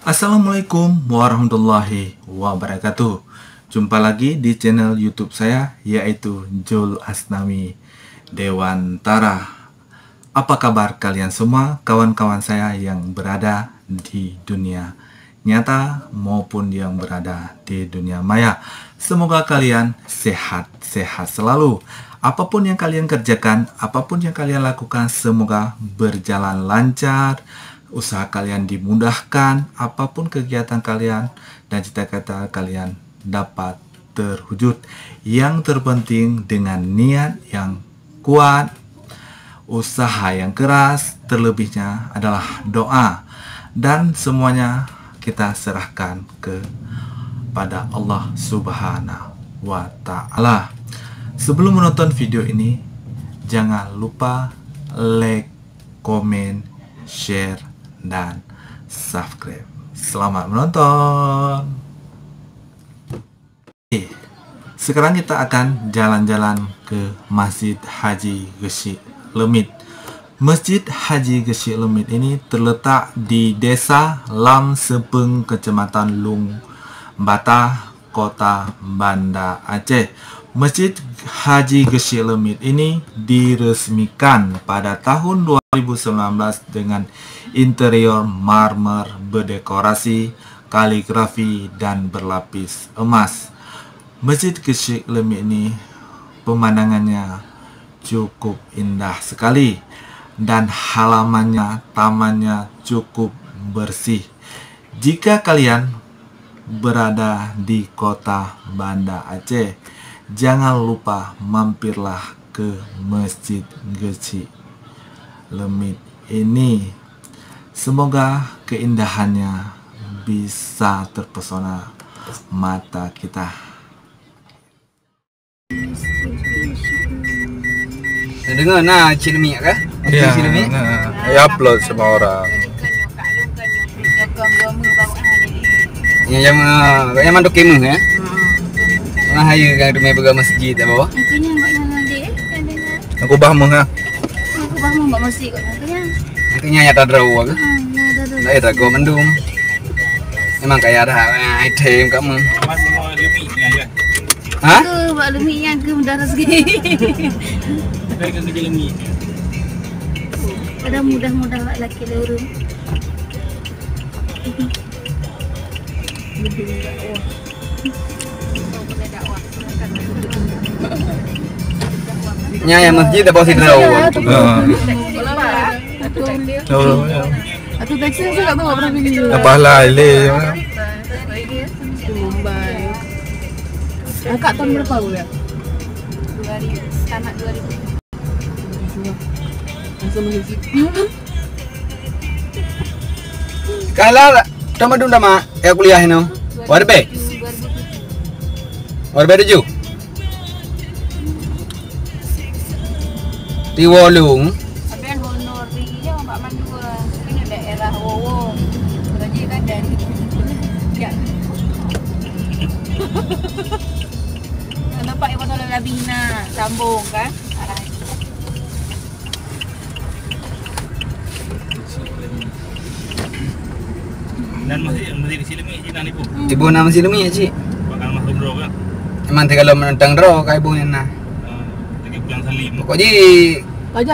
Assalamualaikum warahmatullahi wabarakatuh. Jumpa lagi di channel YouTube saya, yaitu Jul Asnawi Dewantara. Apa kabar kalian semua, kawan-kawan saya yang berada di dunia nyata maupun yang berada di dunia maya? Semoga kalian sehat-sehat selalu. Apapun yang kalian kerjakan, apapun yang kalian lakukan, semoga berjalan lancar, usaha kalian dimudahkan, apapun kegiatan kalian dan cita-cita kalian dapat terwujud. Yang terpenting dengan niat yang kuat, usaha yang keras, terlebihnya adalah doa, dan semuanya kita serahkan kepada Allah Subhanahu wa Ta'ala. Sebelum menonton video ini, jangan lupa like, komen, share, dan subscribe. Selamat menonton. Sekarang kita akan jalan-jalan ke Masjid Haji Gesyik Lemit. Masjid Haji Gesyik Lemit ini terletak di Desa Lam Sepeng, Kecamatan Lung Batah, Kota Banda Aceh. Masjid Haji Gesyik Lemit ini diresmikan pada tahun 2019 dengan interior marmer berdekorasi kaligrafi dan berlapis emas. Masjid Gesyik Lemit ini pemandangannya cukup indah sekali dan halamannya, tamannya cukup bersih. Jika kalian berada di Kota Banda Aceh, jangan lupa mampirlah ke Masjid Gesyik Lemit ini. Semoga keindahannya bisa terpesona mata kita. Dengar nak Cik Lemit kah? Ya, Cik Lemit. ya upload semua orang. Yang manduk kemah ya. Nah, ayo kan rumah pergi masjid tak bawah. Makanya buat yang ada Aku bahmu ha. aku bangun buat masjid kot makanya. Makanya ya tak draw ke. Ya dah. Tak ada go mendum. Memang kayak ada item kamu. Hah? Ke buat lemik yang ke mudah rezeki. Kayak kerja lemit. Ada mudah-mudah buat laki lurus. Nya yang masjid tak bawa si draw. Aku taksi saya tak tahu berapa pergi. Apa lah ile? Mumbai. Akak tahun berapa ya? 2000, tamat 2000. Kalau tama dun tama ya kuliah no. Warbe. Warbe tujuh. Di Wolung. Sampai honor dia Mbak Mandura. Ini daerah Wowo. Berarti kan dari ya. Nampak yang pasal Labina sambung kan? Arah itu. Dan masih di sini mi jinan ibu. Ibu nama si Lemit cik. Bakal masuk draw kan. Emang kalau menentang draw kayak ibu nah. Lagi pulang salim. Pokoknya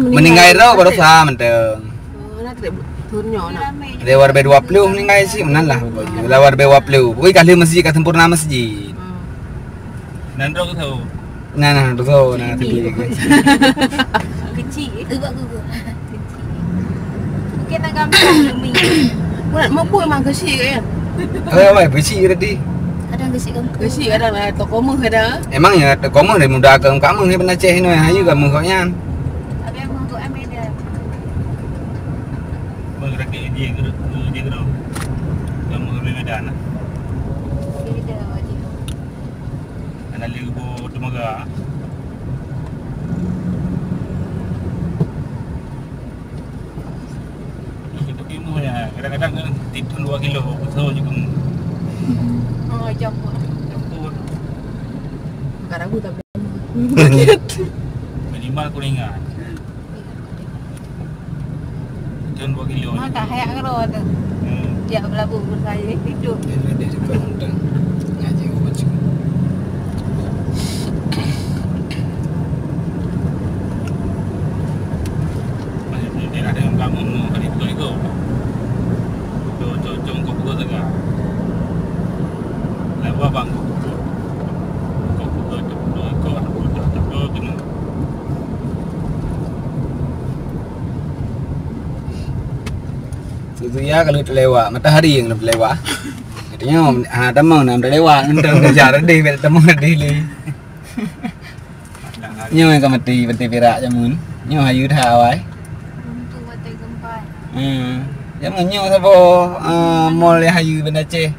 meninggal draw baru sah menteng. Nak tidak turunnya nak. Dia warbe 20 meninggal sih menan lah pokoknya. Lah warbe 20. Pokoknya kali masjid kat sempurna masjid. Dan draw tahu. Nah tu nah tu dia. Kecil. Buat gugur. Mungkin nak gambar lemik. Buat mampu memang kecil kan? Wah, bersih tadi. Kadang gesik kamu. Kecil kadang lah toko mah ada. Emang ya kamu dah mudah kamu ni pernah cek ni hayu kamu kau nyan. Ada yang untuk ambil dia. Bergerak dia draw. Kamu lebih Medan. Dia wajib. Ada lagi bu Temaga. Itu kimu ya. Kadang-kadang kan titun 2 kilo betul juga. Oh, campur. Campur. Sekarang aku tak Minimal kuningan. Jangan 2 kilo. Mata hayak kalau ada. Ya berlabuh saya hidup. Dia dekat undang. Ngaji macam. Dia ada yang bangun hari betul itu. Cocok kau betul juga. Lepas bang kau betul kau anak betul tak kau kena. Susuya kalau terlewat matahari yang terlewat. Katanya tamang nam terlewat undang kejar deh ber tamang deh le. Nyo yang mati perak jamun. Nyo hayu dah awai. Untuk batai gempa. Jamun nyo sabo mall yang hayu benda Aceh.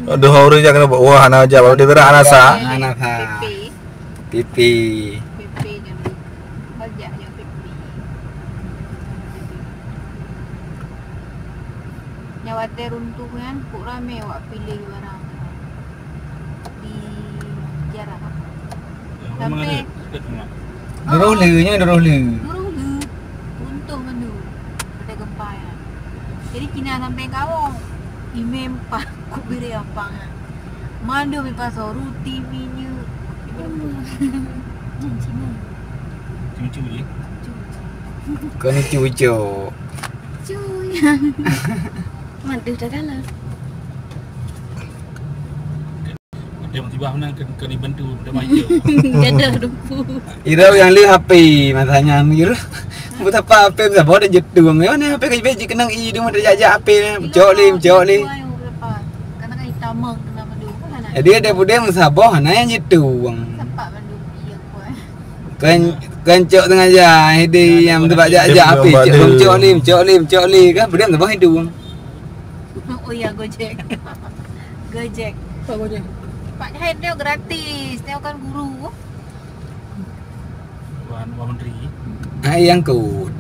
Aduh hari je kena buat wah ana aja baru dia berak anasa. Anak ha. PP. Pipi. PP jangan. Bajak je PP. Nyawa teruntuk kan, puk rame awak pilih barang. Di jarak. Memang ada dekat rumah. Doroh le nya doroh le. Burung lu. Untung kan tu. Pada gempa ya. Jadi kina sampai kawong. Imempa ku beri apa kan. Mandu mi paso ruti minyu. Cuma-cuma ni. Kau ni cucu. Cuy. Mandu dah dalam. Dia tiba mana kena bantu dah baik. Jadah dumpu. Irau yang li HP matanya mir. Buat apa HP bisa bawa dia jetu. Mana HP kau biji kenang i dia mau jajak HP ni. Jok li. Karena kan hitamang kena mandu kan. Dia ada budaya musabah na yang jetu. Sempat mandu iya ku. Kan cok tengah aja. Hedi yang tempat jajak HP. Cok li kan budaya musabah hidu. Oh ya Gojek. Gojek. Pak Gojek. Pak Jahit dia gratis. Dia kan guru. Wan Menteri. Yang kut.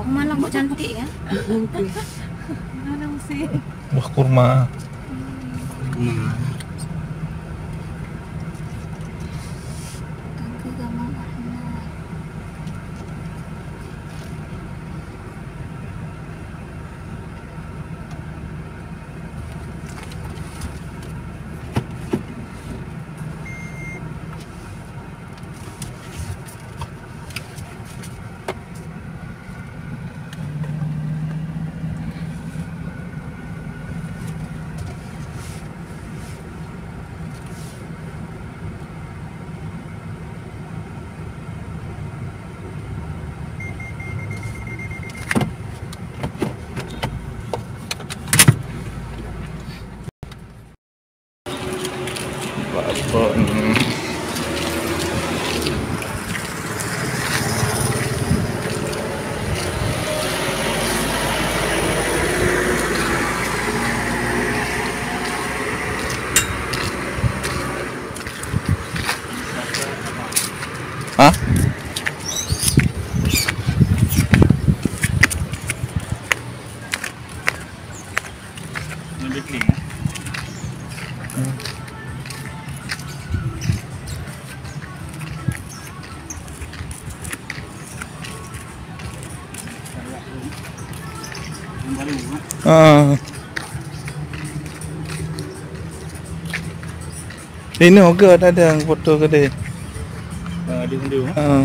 Malang kok cantik ya. Mana sih? Buah kurma. Tangga gamang warna. Hah? Nanti clean. Ini juga ada yang foto ke dia. Dia sendiri. Hah?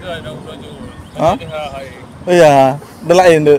Ha? Oh ya, dah lain tu.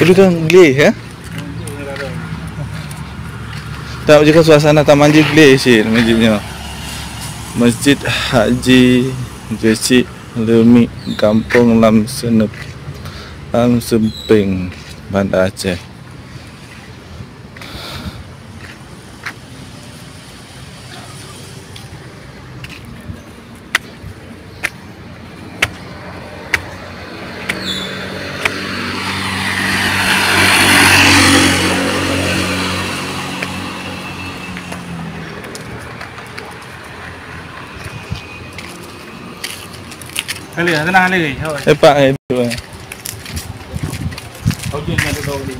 Itu kan gleh ya? Tak juga suasana Taman Haji gleh sih masjidnya. Masjid Haji Gresik Lemik Kampung Lam Senep Lam Semping Bandar Aceh. Kali ya, tenang lagi. Pak itu. Kau jangan ada tahu ni.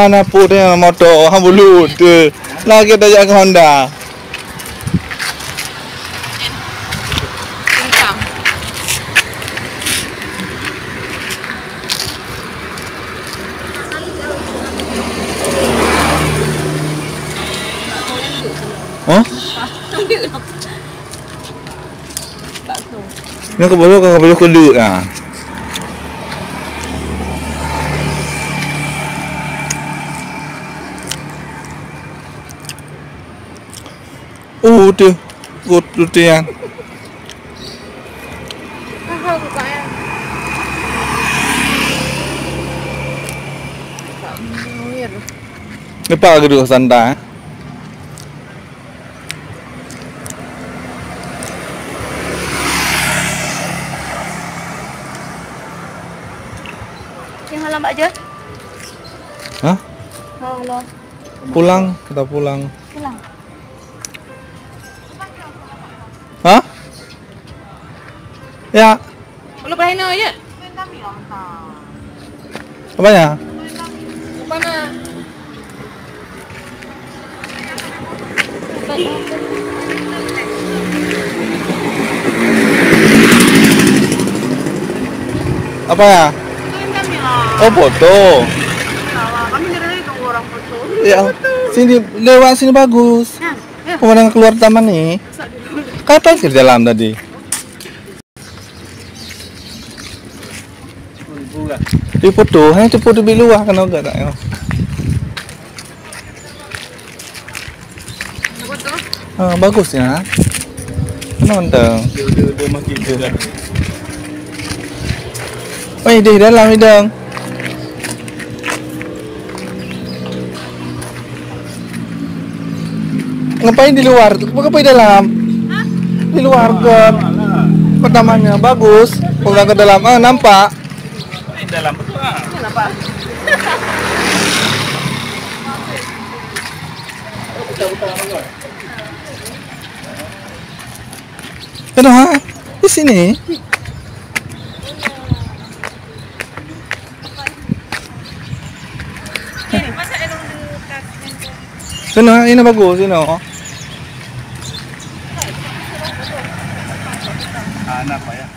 Nak putih motor hang bulu tu. Lagi dah jaga Honda. Hitam. Oh? Ni kau boleh kulit ah. Tu, tu yang. Mahal tu kak ya. Tak menguir. Lepas ke duduk santai. Yang lambat je. Hah? Halo. Pulang, kita pulang. Pulang. Hah? Ya, Belum pernah nak je. apanya? Apa nak? Apanya? Oh, foto. Kami dari tunggu orang foto. Ya, sini lewat sini bagus. Pemandangan keluar taman nih. Kata ke dalam tadi. Di foto, hanya tu foto di luar kan enggak tak ya. Foto? Bagus ya. Nonton. Dia makin juga. Oh, di dalam hidung. Ngapain di luar? Ngapain di dalam? Di luar ke tamannya bagus. Pulang ke dalam, nampak. Dalam betul ah. Kenapa? Kenapa? Di sini. Kenapa? Ini bagus, ini. Anak apa ya?